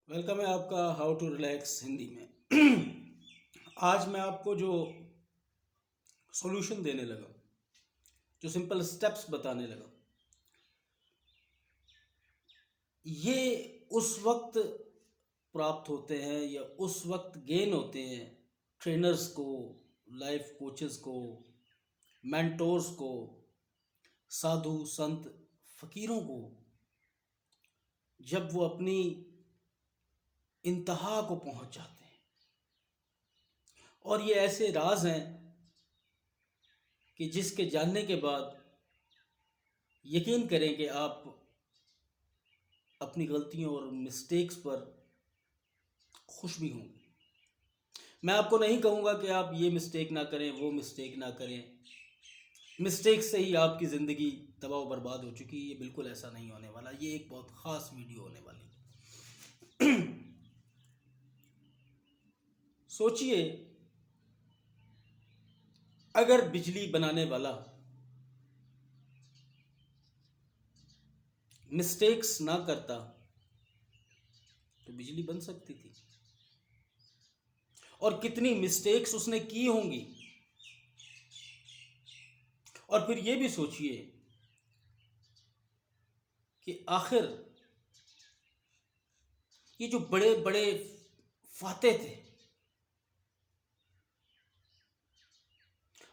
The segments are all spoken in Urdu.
ویلکم ہے آپ کا ہاؤ ٹو ریلیکس ہندی میں۔ آج میں آپ کو جو سولوشن دینے لگا، جو سمپل سٹیپس بتانے لگا، یہ اس وقت پراپت ہوتے ہیں یا اس وقت گین ہوتے ہیں ٹرینرز کو، لائف کوچز کو، مینٹورز کو، سادھو سنت فقیروں کو، جب وہ اپنی انتہا کو پہنچ جاتے ہیں۔ اور یہ ایسے راز ہیں کہ جس کے جاننے کے بعد یقین کریں کہ آپ اپنی غلطیوں اور مسٹیکس پر خوش بھی ہوں گے۔ میں آپ کو نہیں کہوں گا کہ آپ یہ مسٹیک نہ کریں، وہ مسٹیک نہ کریں، مسٹیک سے ہی آپ کی زندگی تباہ و برباد ہو چکی۔ یہ بالکل ایسا نہیں ہونے والا، یہ ایک بہت خاص ویڈیو ہونے والی ہے۔ سوچئے، اگر بجلی بنانے والا مسٹیکس نہ کرتا تو بجلی بن سکتی تھی، اور کتنی مسٹیکس اس نے کی ہوں گی۔ اور پھر یہ بھی سوچئے کہ آخر یہ جو بڑے بڑے فاتح تھے،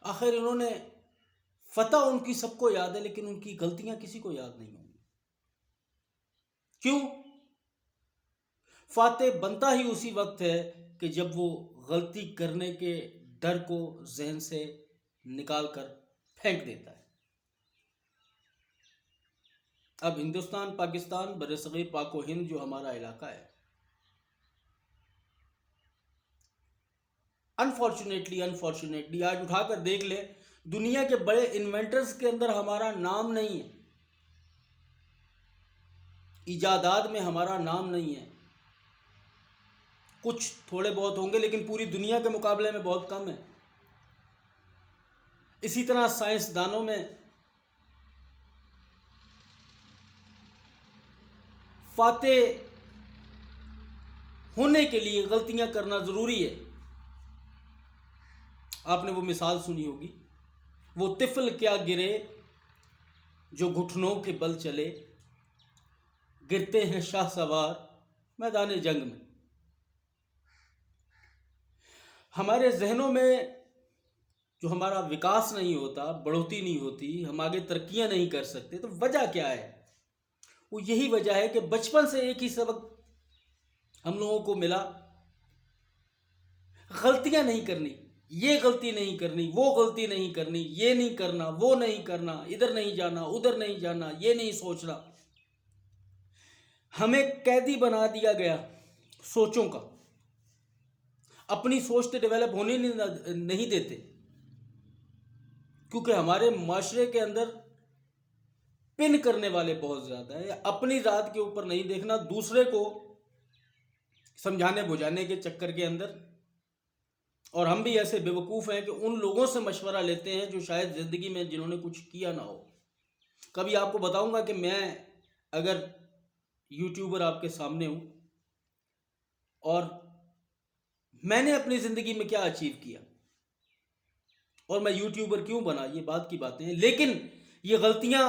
آخر انہوں نے فتح ان کی سب کو یاد ہے، لیکن ان کی غلطیاں کسی کو یاد نہیں ہوں گی۔ کیوں؟ فاتح بنتا ہی اسی وقت ہے کہ جب وہ غلطی کرنے کے ڈر کو ذہن سے نکال کر پھینک دیتا ہے۔ اب ہندوستان، پاکستان، برصغیر پاک و ہند جو ہمارا علاقہ ہے، انفارچونیٹلی آج اٹھا کر دیکھ لیں، دنیا کے بڑے انوینٹرز کے اندر ہمارا نام نہیں ہے، ایجادات میں ہمارا نام نہیں ہے۔ کچھ تھوڑے بہت ہوں گے، لیکن پوری دنیا کے مقابلے میں بہت کم ہے۔ اسی طرح سائنسدانوں میں فاتح ہونے کے لیے غلطیاں کرنا ضروری ہے۔ آپ نے وہ مثال سنی ہوگی، وہ طفل کیا گرے جو گھٹنوں کے بل چلے، گرتے ہیں شاہ سوار میدان جنگ میں۔ ہمارے ذہنوں میں جو ہمارا وکاس نہیں ہوتا، بڑھوتی نہیں ہوتی، ہم آگے ترقیاں نہیں کر سکتے، تو وجہ کیا ہے؟ وہ یہی وجہ ہے کہ بچپن سے ایک ہی سبق ہم لوگوں کو ملا، غلطیاں نہیں کرنی، یہ غلطی نہیں کرنی، وہ غلطی نہیں کرنی، یہ نہیں کرنا، وہ نہیں کرنا، ادھر نہیں جانا، ادھر نہیں جانا، یہ نہیں سوچنا۔ ہمیں قیدی بنا دیا گیا سوچوں کا، اپنی سوچ تو ڈیولپ ہونے نہیں دیتے، کیونکہ ہمارے معاشرے کے اندر پن کرنے والے بہت زیادہ ہیں۔ اپنی ذات کے اوپر نہیں دیکھنا، دوسرے کو سمجھانے بجھانے کے چکر کے اندر۔ اور ہم بھی ایسے بیوقوف ہیں کہ ان لوگوں سے مشورہ لیتے ہیں جو شاید زندگی میں جنہوں نے کچھ کیا نہ ہو۔ کبھی آپ کو بتاؤں گا کہ میں اگر یوٹیوبر آپ کے سامنے ہوں اور میں نے اپنی زندگی میں کیا اچیو کیا اور میں یوٹیوبر کیوں بنا، یہ بات کی باتیں ہیں، لیکن یہ غلطیاں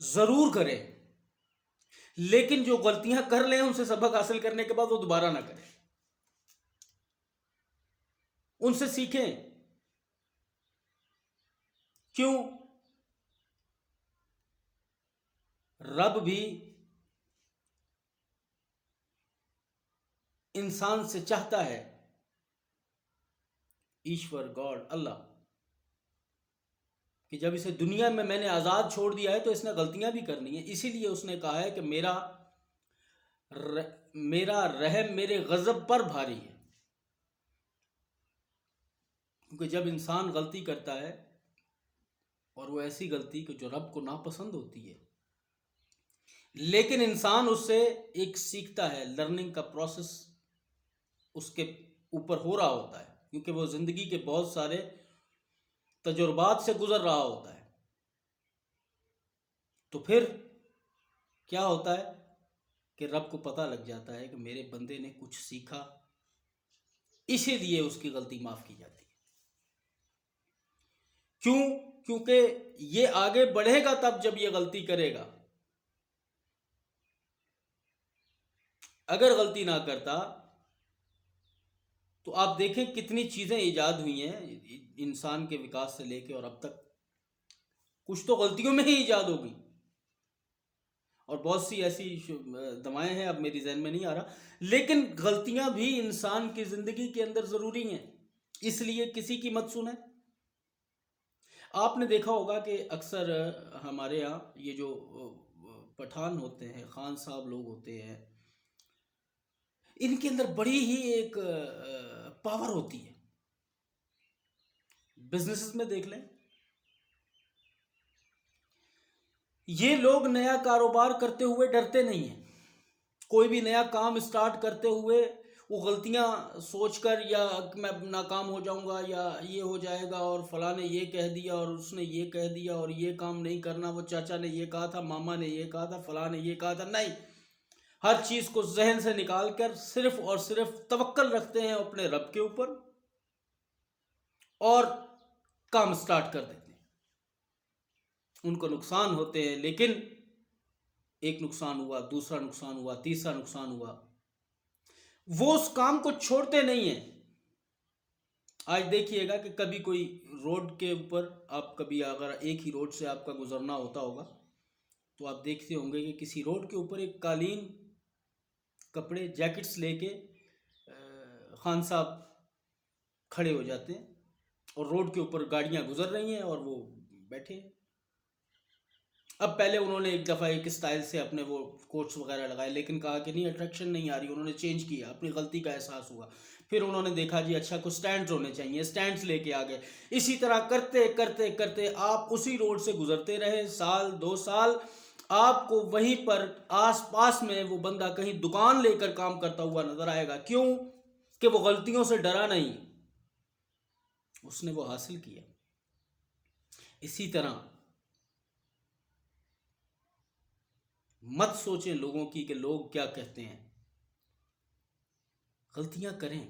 ضرور کریں، لیکن جو غلطیاں کر لیں ان سے سبق حاصل کرنے کے بعد وہ دوبارہ نہ کریں، ان سے سیکھیں۔ کیوں؟ رب بھی انسان سے چاہتا ہے، ایشور گاڈ اللہ، کہ جب اسے دنیا میں نے آزاد چھوڑ دیا ہے تو اس نے غلطیاں بھی کرنی ہیں۔ اسی لیے اس نے کہا ہے کہ میرا رحم میرے غضب پر بھاری ہے، کیونکہ جب انسان غلطی کرتا ہے اور وہ ایسی غلطی کہ جو رب کو ناپسند ہوتی ہے، لیکن انسان اس سے ایک سیکھتا ہے، لرننگ کا پروسیس اس کے اوپر ہو رہا ہوتا ہے، کیونکہ وہ زندگی کے بہت سارے تجربات سے گزر رہا ہوتا ہے۔ تو پھر کیا ہوتا ہے کہ رب کو پتہ لگ جاتا ہے کہ میرے بندے نے کچھ سیکھا، اسی لیے اس کی غلطی معاف کی جاتی ہے۔ کیوں؟ کیونکہ یہ آگے بڑھے گا تب جب یہ غلطی کرے گا۔ اگر غلطی نہ کرتا تو آپ دیکھیں کتنی چیزیں ایجاد ہوئی ہیں انسان کے وکاس سے لے کے اور اب تک، کچھ تو غلطیوں میں ہی ایجاد ہو گئی، اور بہت سی ایسی دوائیں ہیں اب میری ذہن میں نہیں آ رہا، لیکن غلطیاں بھی انسان کی زندگی کے اندر ضروری ہیں، اس لیے کسی کی مت سنیں۔ آپ نے دیکھا ہوگا کہ اکثر ہمارے یہاں یہ جو پٹھان ہوتے ہیں، خان صاحب لوگ ہوتے ہیں، ان کے اندر بڑی ہی ایک پاور ہوتی ہے۔ بزنس میں دیکھ لیں، یہ لوگ نیا کاروبار کرتے ہوئے ڈرتے نہیں ہیں۔ کوئی بھی نیا کام اسٹارٹ کرتے ہوئے وہ غلطیاں سوچ کر، یا میں ناکام ہو جاؤں گا یا یہ ہو جائے گا، اور فلاں نے یہ کہہ دیا اور اس نے یہ کہہ دیا اور یہ کام نہیں کرنا، وہ چاچا نے یہ کہا تھا، ماما نے یہ کہا تھا، فلاں نے یہ کہا تھا، نہیں، ہر چیز کو ذہن سے نکال کر صرف اور صرف توکل رکھتے ہیں اپنے رب کے اوپر اور کام سٹارٹ کر دیتے ہیں۔ ان کو نقصان ہوتے ہیں، لیکن ایک نقصان ہوا، دوسرا نقصان ہوا، تیسرا نقصان ہوا، وہ اس کام کو چھوڑتے نہیں ہیں۔ آج دیکھیے گا کہ کبھی کوئی روڈ کے اوپر، آپ کبھی اگر ایک ہی روڈ سے آپ کا گزرنا ہوتا ہوگا تو آپ دیکھتے ہوں گے کہ کسی روڈ کے اوپر ایک قالین، کپڑے، جیکٹس لے کے خان صاحب کھڑے ہو جاتے ہیں، اور روڈ کے اوپر گاڑیاں گزر رہی ہیں اور وہ بیٹھے ہیں۔ اب پہلے انہوں نے ایک دفعہ ایک اسٹائل سے اپنے وہ کوٹس وغیرہ لگائے، لیکن کہا کہ نہیں، اٹریکشن نہیں آ رہی، انہوں نے چینج کیا، اپنی غلطی کا احساس ہوا، پھر انہوں نے دیکھا جی اچھا کچھ سٹینڈز ہونے چاہیے، سٹینڈز لے کے آ گئے۔ اسی طرح کرتے کرتے کرتے آپ اسی روڈ سے گزرتے رہے، سال 2 سال، آپ کو وہیں پر آس پاس میں وہ بندہ کہیں دکان لے کر کام کرتا ہوا نظر آئے گا۔ کیوں؟ کہ وہ غلطیوں سے ڈرا نہیں، اس نے وہ حاصل کیا۔ اسی طرح مت سوچیں لوگوں کی کہ لوگ کیا کہتے ہیں، غلطیاں کریں،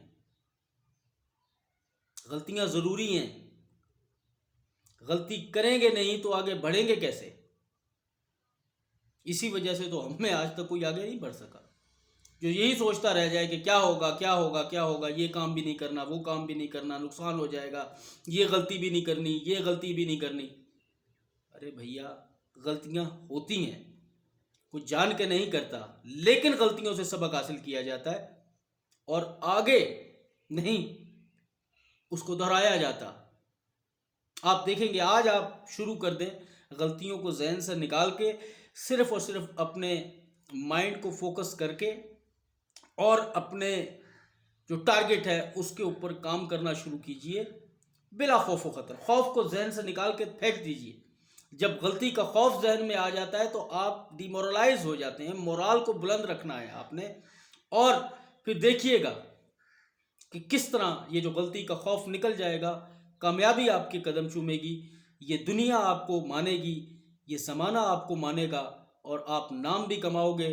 غلطیاں ضروری ہیں، غلطی کریں گے نہیں تو آگے بڑھیں گے کیسے؟ اسی وجہ سے تو ہم میں آج تک کوئی آگے نہیں بڑھ سکا، جو یہی سوچتا رہ جائے کہ کیا ہوگا کیا ہوگا کیا ہوگا، یہ کام بھی نہیں کرنا، وہ کام بھی نہیں کرنا، نقصان ہو جائے گا، یہ غلطی بھی نہیں کرنی، یہ غلطی بھی نہیں کرنی۔ ارے بھیا، غلطیاں ہوتی ہیں، کوئی جان کے نہیں کرتا، لیکن غلطیوں سے سبق حاصل کیا جاتا ہے اور آگے نہیں اس کو دہرایا جاتا۔ آپ دیکھیں گے آج آپ شروع کر دیں غلطیوں کو ذہن سے نکال کے، صرف اور صرف اپنے مائنڈ کو فوکس کر کے اور اپنے جو ٹارگٹ ہے اس کے اوپر کام کرنا شروع کیجئے، بلا خوف و خطر۔ خوف کو ذہن سے نکال کے پھینک دیجئے۔ جب غلطی کا خوف ذہن میں آ جاتا ہے تو آپ ڈی مورلائز ہو جاتے ہیں۔ مورال کو بلند رکھنا ہے آپ نے، اور پھر دیکھیے گا کہ کس طرح یہ جو غلطی کا خوف نکل جائے گا، کامیابی آپ کے قدم چومے گی، یہ دنیا آپ کو مانے گی، یہ زمانہ آپ کو مانے گا، اور آپ نام بھی کماؤ گے،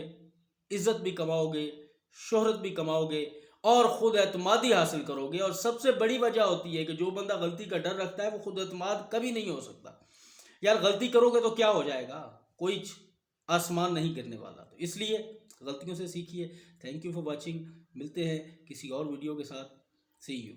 عزت بھی کماؤ گے، شہرت بھی کماؤ گے، اور خود اعتمادی حاصل کرو گے۔ اور سب سے بڑی وجہ ہوتی ہے کہ جو بندہ غلطی کا ڈر رکھتا ہے وہ خود اعتماد کبھی نہیں ہو سکتا۔ یار غلطی کرو گے تو کیا ہو جائے گا، کوئی آسمان نہیں گرنے والا، تو اس لیے غلطیوں سے سیکھیے۔ تھینک یو فار واچنگ، ملتے ہیں کسی اور ویڈیو کے ساتھ، سی یو۔